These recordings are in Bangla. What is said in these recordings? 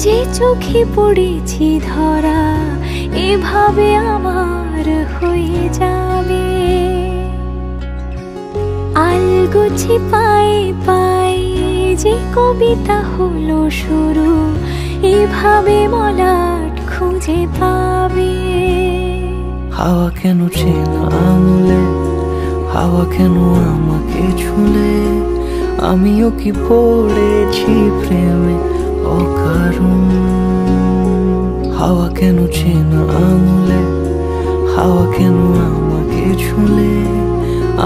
যে চোখে পড়েছি ধরা এভাবে আমার হয়ে যাবে। আলগোছে পায়ে পায়ে যে কবিতা হলো শুরু, এভাবে মলাট খুঁজে পাবে। হাওয়া কেন চেনা আঙুলে, হাওয়া কেন আমাকে ছুলে, আমিও কি পড়েছি প্রেমে অকারণ। হাওয়া কেন চেনা আঙুলে, হাওয়া কেন আমাকে ছুলে,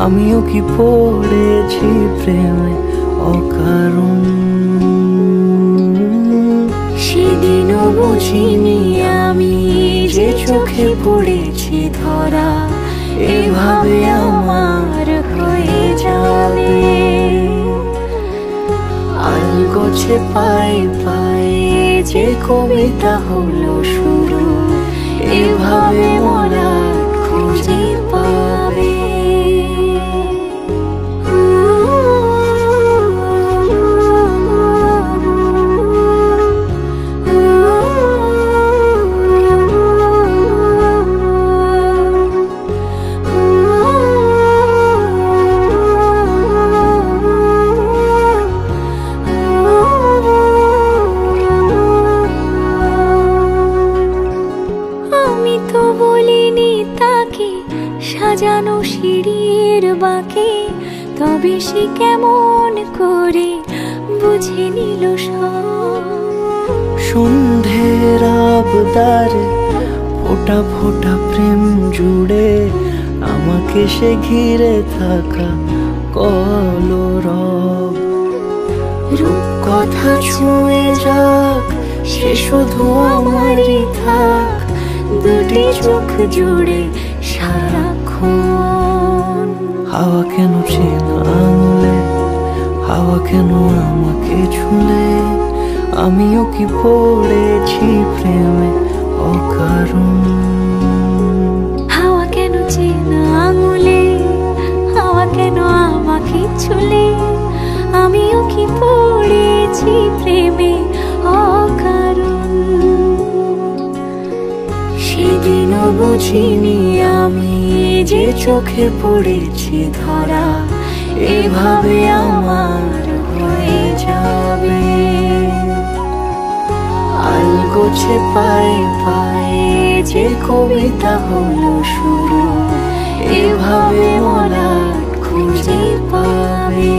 আমিও কি পড়েছি প্রেমে অকারণ। সেদিনও বুঝিনি আমি যে চোখে পড়েছি ধরা এভাবে আমার হয়ে যাবে। আলগোছে পায়ে পায়ে যে কবিতা হলো শুরু, এভাবে মলাট খুঁজে পাবে। সাজানো সিঁড়ির বাঁকে, তবে সে কেমন করে বুঝে নিল সব। সন্ধ্যের আবদারে ফোঁটা ফোঁটা প্রেম জুড়ে, আমাকে সে ঘিরে থাকা কলরব। রূপকথা ছুঁয়ে যাক, সে শুধু আমারই থাক, দুটি চোখ জুড়ে সারাক্ষণ। হাওয়া কেন চেনা আঙুলে, হাওয়া কেন আমাকে ছুলে, আমিও কি পড়েছি প্রেমে অকারণ। হাওয়া কেন চেনা আঙুলে, হাওয়া কেন আমাকে ছুলে, আমিও কি পড়েছি প্রেমে অকারণ। সেদিনও বুঝিনি আমি যে চোখে পড়েছি ধরা এভাবে আমার হয়ে যাবে। আলগোছে পায়ে পায়ে যে কবিতা হলো শুরু, এভাবে মলাট খুঁজে পাবে।